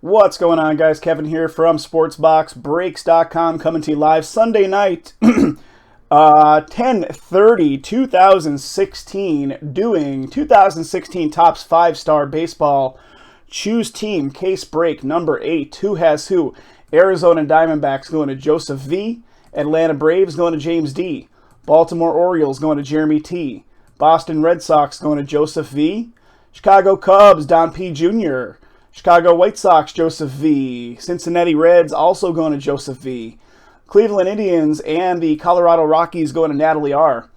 What's going on, guys? Kevin here from SportsBoxBreaks.com, coming to you live Sunday night, 10/30, 2016, doing 2016 Topps 5-Star Baseball Choose Team Case Break number 8. Who has who? Arizona Diamondbacks going to Joseph V. Atlanta Braves going to James D. Baltimore Orioles going to Jeremy T. Boston Red Sox going to Joseph V. Chicago Cubs, Don P. Jr. Chicago White Sox, Joseph V. Cincinnati Reds also going to Joseph V. Cleveland Indians and the Colorado Rockies going to Natalie R.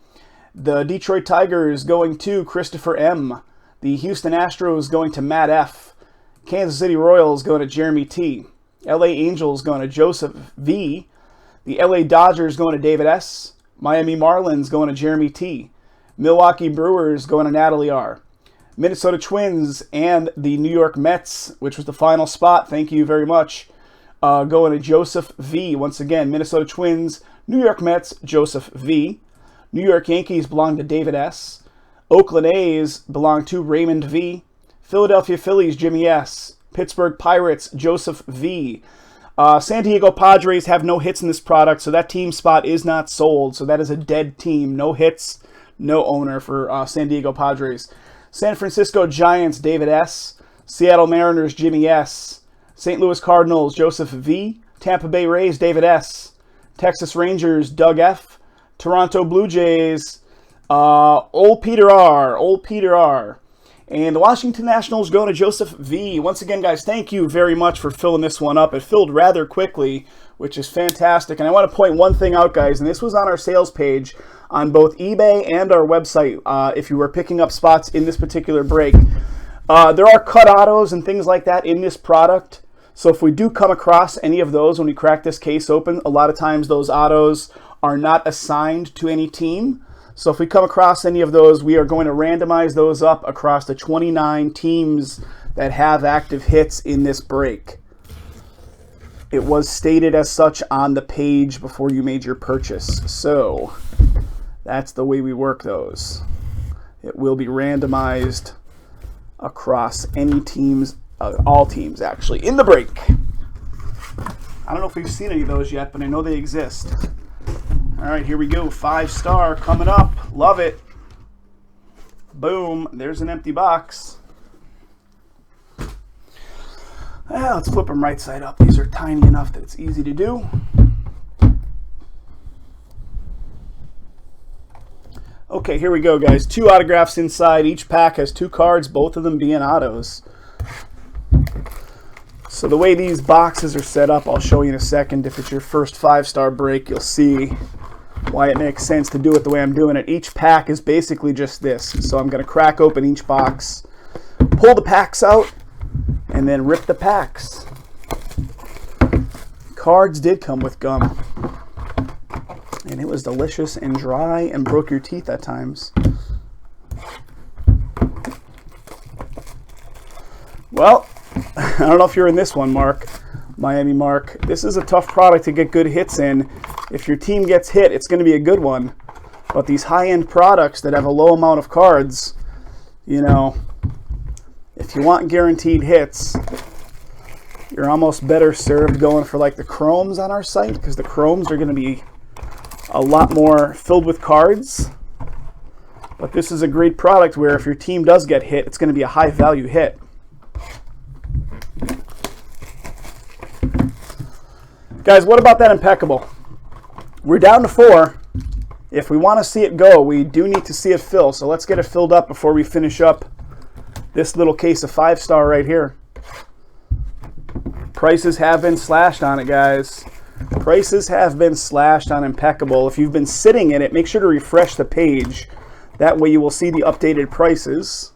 The Detroit Tigers going to Christopher M. The Houston Astros going to Matt F. Kansas City Royals going to Jeremy T. LA Angels going to Joseph V. The LA Dodgers going to David S. Miami Marlins going to Jeremy T. Milwaukee Brewers going to Natalie R. Minnesota Twins and the New York Mets, which was the final spot, thank you very much, going to Joseph V. Once again, Minnesota Twins, New York Mets, Joseph V. New York Yankees belong to David S. Oakland A's belong to Raymond V. Philadelphia Phillies, Jimmy S. Pittsburgh Pirates, Joseph V. San Diego Padres have no hits in this product, so that team spot is not sold. So that is a dead team. No hits, no owner for San Diego Padres. San Francisco Giants, David S. Seattle Mariners, Jimmy S. St. Louis Cardinals, Joseph V. Tampa Bay Rays, David S. Texas Rangers, Doug F. Toronto Blue Jays, Old Peter R. And the Washington Nationals going to Joseph V. Once again, guys, thank you very much for filling this one up. It filled rather quickly, which is fantastic. And I want to point one thing out, guys, and this was on our sales page on both eBay and our website, if you were picking up spots in this particular break. There are cut autos and things like that in this product. So if we do come across any of those when we crack this case open, a lot of times those autos are not assigned to any team. So if we come across any of those, we are going to randomize those up across the 29 teams that have active hits in this break. It was stated as such on the page before you made your purchase. So that's the way we work those. It will be randomized across any teams, all teams actually, in the break. I don't know if we've seen any of those yet, but I know they exist. All right, here we go. 5-star coming up. Love it. Boom. There's an empty box. Let's flip them right side up. These are tiny enough that it's easy to do. Okay, here we go, guys. 2 autographs inside. Each pack has 2 cards, both of them being autos. So the way these boxes are set up, I'll show you in a second. If it's your first 5-star break, you'll see why it makes sense to do it the way I'm doing it. Each pack is basically just this. So I'm going to crack open each box, pull the packs out, and then rip the packs. Cards did come with gum. And it was delicious and dry and broke your teeth at times. Well, I don't know if you're in this one, Mark. Miami Mark. This is a tough product to get good hits in. If your team gets hit, it's going to be a good one. But these high-end products that have a low amount of cards, you know, if you want guaranteed hits, you're almost better served going for like the chromes on our site, because the chromes are going to be a lot more filled with cards. But this is a great product where if your team does get hit, it's going to be a high value hit. Guys, what about that impeccable? We're down to 4. If we want to see it go, we do need to see it fill. So let's get it filled up before we finish up this little case of 5-star right here. Prices have been slashed on it, guys. Prices have been slashed on impeccable. If you've been sitting in it, make sure to refresh the page. That way you will see the updated prices.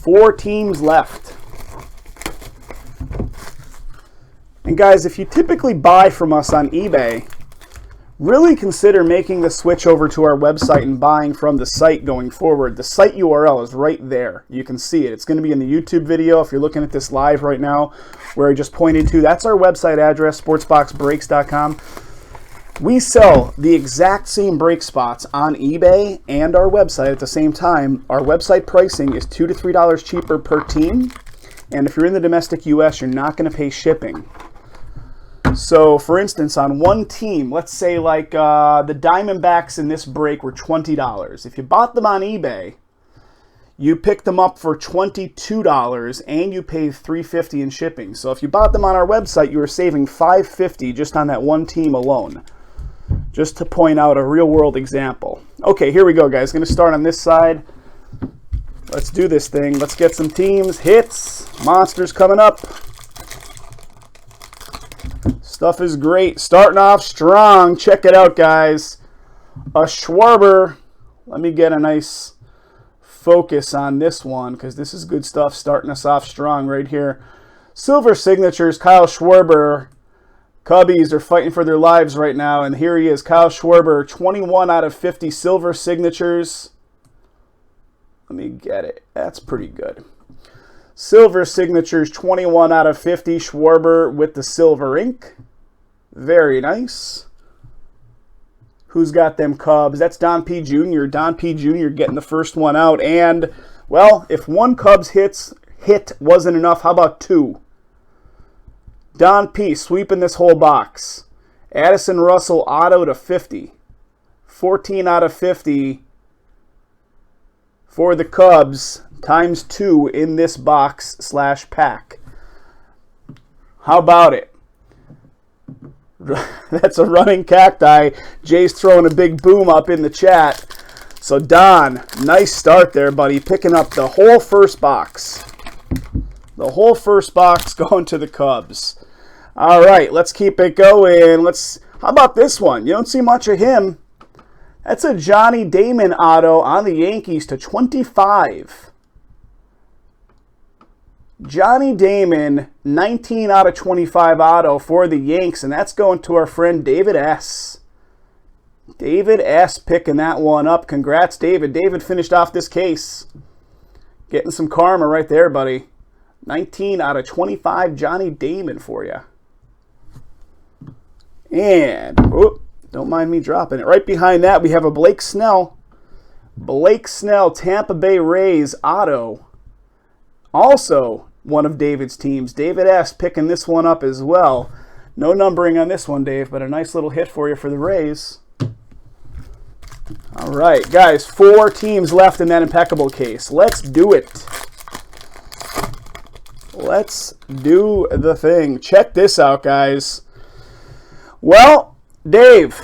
4 teams left. And guys, if you typically buy from us on eBay, really consider making the switch over to our website and buying from the site going forward. The site URL is right there. You can see it. It's going to be in the YouTube video if you're looking at this live right now, where I just pointed to. That's our website address, SportsBoxBreaks.com. We sell the exact same break spots on eBay and our website at the same time. Our website pricing is $2 to $3 cheaper per team. And if you're in the domestic U.S., you're not going to pay shipping. So, for instance, on one team, let's say like the Diamondbacks in this break were $20. If you bought them on eBay, you pick them up for $22 and you pay $3.50 in shipping. So if you bought them on our website, you were saving $5.50 just on that one team alone. Just to point out a real-world example. Okay, here we go, guys. Going to start on this side. Let's do this thing. Let's get some teams, hits, monsters coming up. Stuff is great. Starting off strong. Check it out, guys. A Schwarber. Let me get a nice focus on this one because this is good stuff. Starting us off strong right here. Silver signatures, Kyle Schwarber. Cubbies are fighting for their lives right now, and here he is, Kyle Schwarber, 21 out of 50 silver signatures. Let me get it. That's pretty good. Silver signatures, 21 out of 50. Schwarber with the silver ink. Very nice. Who's got them Cubs? That's Don P. Jr. Don P. Jr. getting the first one out. And, well, if one Cubs hit wasn't enough, how about two? Don P. sweeping this whole box. Addison Russell auto to 50. 14 out of 50 for the Cubs times 2 in this box / pack. How about it? That's a running cacti. Jay's throwing a big boom up in the chat. So Don, nice start there, buddy. Picking up the whole first box. The whole first box going to the Cubs. All right, let's keep it going. How about this one? You don't see much of him. That's a Johnny Damon auto on the Yankees to 25. Johnny Damon, 19 out of 25 auto for the Yanks, and that's going to our friend David S. David S. picking that one up. Congrats, David. David finished off this case. Getting some karma right there, buddy. 19 out of 25 Johnny Damon for you. And, don't mind me dropping it. Right behind that, we have a Blake Snell. Blake Snell, Tampa Bay Rays auto. Also, one of David's teams. David S. picking this one up as well. No numbering on this one, Dave, but a nice little hit for you for the Rays. All right, guys, 4 teams left in that impeccable case. Let's do it. Let's do the thing. Check this out, guys. Well, Dave,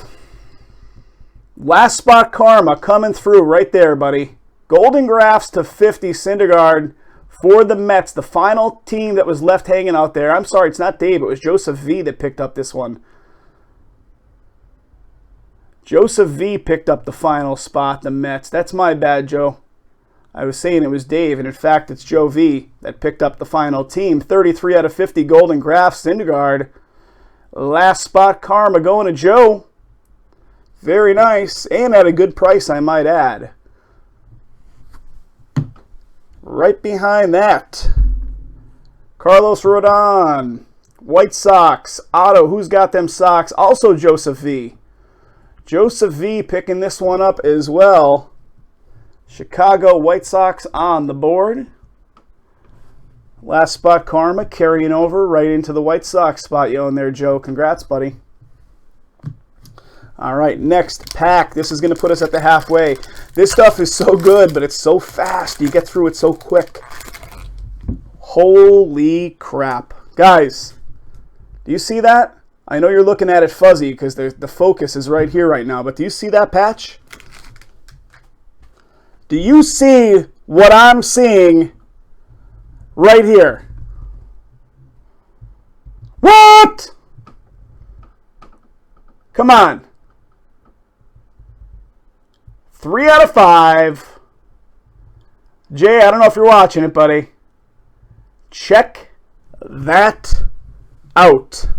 last spot karma coming through right there, buddy. Golden Grafts to 50 Syndergaard for the Mets, the final team that was left hanging out there. I'm sorry, it's not Dave. It was Joseph V that picked up this one. Joseph V picked up the final spot, the Mets. That's my bad, Joe. I was saying it was Dave, and in fact, it's Joe V that picked up the final team. 33 out of 50 Golden Grafts, Syndergaard. Last spot karma going to Joe. Very nice, and at a good price, I might add. Right behind that, Carlos Rodon, White Sox, auto, who's got them socks? Also Joseph V. Joseph V picking this one up as well. Chicago White Sox on the board. Last spot karma carrying over right into the White Sox spot you own there, Joe. Congrats, buddy. All right, next pack. This is going to put us at the halfway. This stuff is so good, but it's so fast. You get through it so quick. Holy crap. Guys, do you see that? I know you're looking at it fuzzy because the focus is right here right now, but do you see that patch? Do you see what I'm seeing right here? What? Come on. 3 out of 5. Jay, I don't know if you're watching it, buddy. Check that out.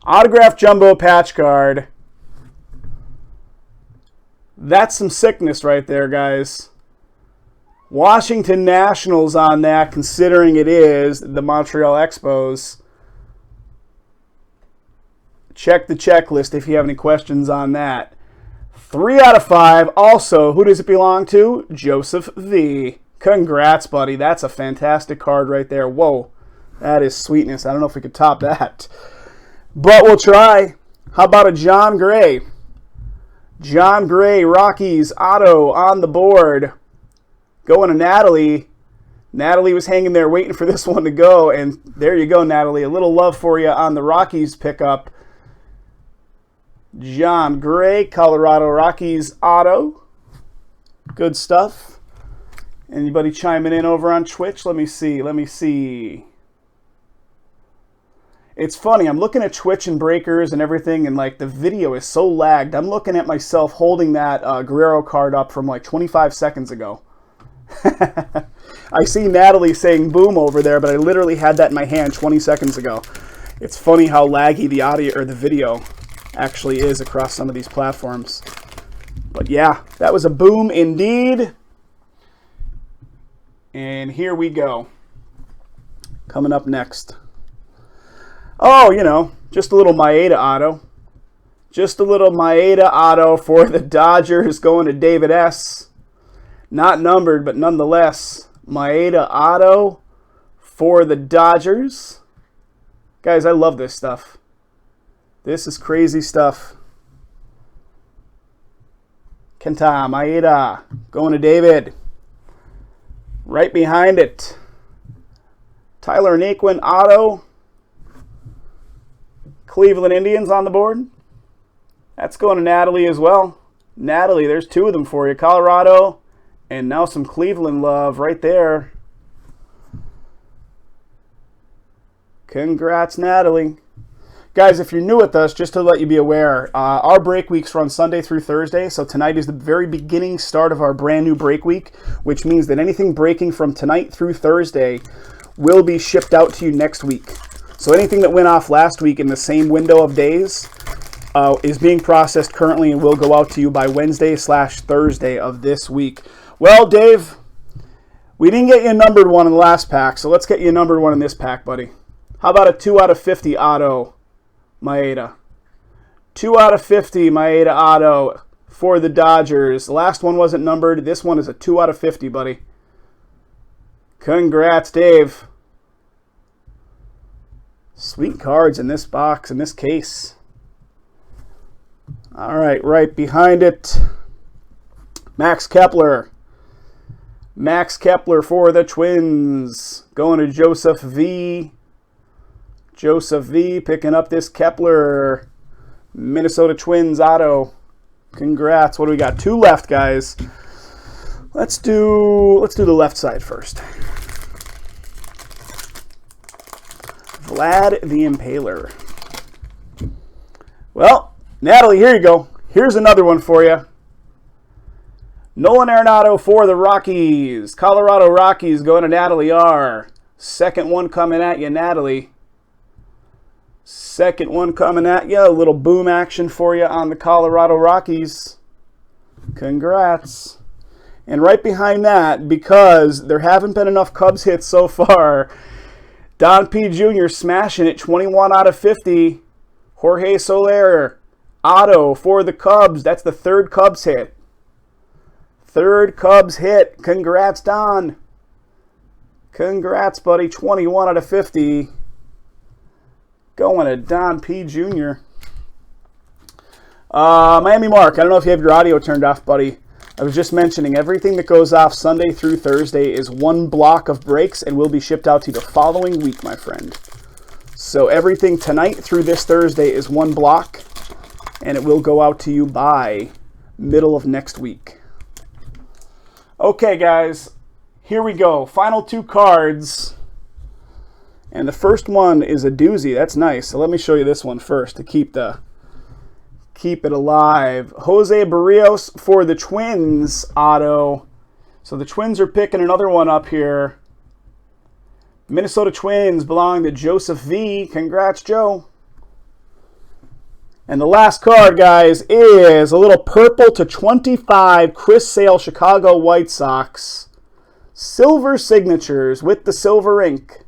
Autograph jumbo patch card. That's some sickness right there, guys. Washington Nationals on that, considering it is the Montreal Expos. Check the checklist if you have any questions on that. 3 out of 5. Also, who does it belong to? Joseph V. Congrats, buddy. That's a fantastic card right there. Whoa, that is sweetness. I don't know if we could top that, but we'll try. How about a John Gray? John Gray, Rockies, auto on the board. Going to Natalie. Natalie was hanging there waiting for this one to go, and there you go, Natalie. A little love for you on the Rockies pickup. John Gray, Colorado Rockies auto. Good stuff. Anybody chiming in over on Twitch? Let me see. It's funny, I'm looking at Twitch and breakers and everything, and like the video is so lagged. I'm looking at myself holding that Guerrero card up from like 25 seconds ago. I see Natalie saying boom over there, but I literally had that in my hand 20 seconds ago. It's funny how laggy the audio or the video actually is across some of these platforms. But yeah, that was a boom indeed. And here we go. Coming up next. Oh, you know, just a little Maeda auto. Just a little Maeda auto for the Dodgers going to David S. Not numbered, but nonetheless, Maeda auto for the Dodgers. Guys, I love this stuff. This is crazy stuff. Kenta Maeda going to David. Right behind it, Tyler Naquin auto. Cleveland Indians on the board. That's going to Natalie as well. Natalie, there's 2 of them for you. Colorado, and now some Cleveland love right there. Congrats, Natalie. Guys, if you're new with us, just to let you be aware, our break weeks run Sunday through Thursday, so tonight is the very beginning start of our brand new break week, which means that anything breaking from tonight through Thursday will be shipped out to you next week. So anything that went off last week in the same window of days is being processed currently and will go out to you by Wednesday/Thursday of this week. Well, Dave, we didn't get you a numbered one in the last pack, so let's get you a numbered one in this pack, buddy. How about a 2 out of 50 auto? Maeda. 2 out of 50 Maeda auto for the Dodgers. The last one wasn't numbered. This one is a 2 out of 50, buddy. Congrats, Dave. Sweet cards in this box, in this case. All right, right behind it, Max Kepler. Max Kepler for the Twins. Going to Joseph V. Joseph V picking up this Kepler. Minnesota Twins auto. Congrats. What do we got? 2 left, guys. Let's do the left side first. Vlad the Impaler. Well, Natalie, here you go. Here's another one for you. Nolan Arenado for the Rockies. Colorado Rockies going to Natalie R. Second one coming at you, Natalie. Second one coming at you. A little boom action for you on the Colorado Rockies. Congrats. And right behind that, because there haven't been enough Cubs hits so far, Don P. Jr. smashing it, 21 out of 50. Jorge Soler, auto for the Cubs. That's the 3rd Cubs hit. 3rd Cubs hit. Congrats, Don. Congrats, buddy. 21 out of 50. Going to Don P. Jr. Miami Mark, I don't know if you have your audio turned off, buddy. I was just mentioning everything that goes off Sunday through Thursday is 1 block of breaks and will be shipped out to you the following week, my friend. So everything tonight through this Thursday is 1 block, and it will go out to you by middle of next week. Okay, guys, here we go. Final 2 cards. And the first one is a doozy. That's nice. So let me show you this one first to keep it alive. Jose Barrios for the Twins auto. So the Twins are picking another one up here. Minnesota Twins belong to Joseph V. Congrats, Joe. And the last card, guys, is a little purple to 25 Chris Sale Chicago White Sox. Silver signatures with the silver ink.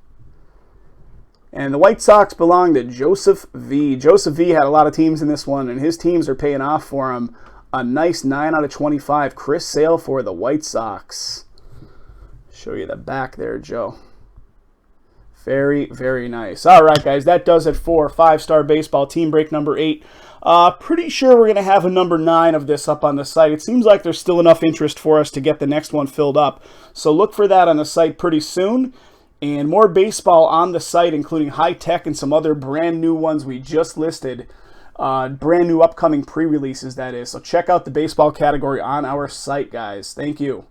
And the White Sox belong to Joseph V. Joseph V had a lot of teams in this one, and his teams are paying off for him. A nice 9 out of 25. Chris Sale for the White Sox. Show you the back there, Joe. Very, very nice. All right, guys, that does it for 5-star baseball team break number 8. Pretty sure we're going to have a number 9 of this up on the site. It seems like there's still enough interest for us to get the next one filled up. So look for that on the site pretty soon. And more baseball on the site, including high tech and some other brand new ones we just listed. Brand new upcoming pre-releases, that is. So check out the baseball category on our site, guys. Thank you.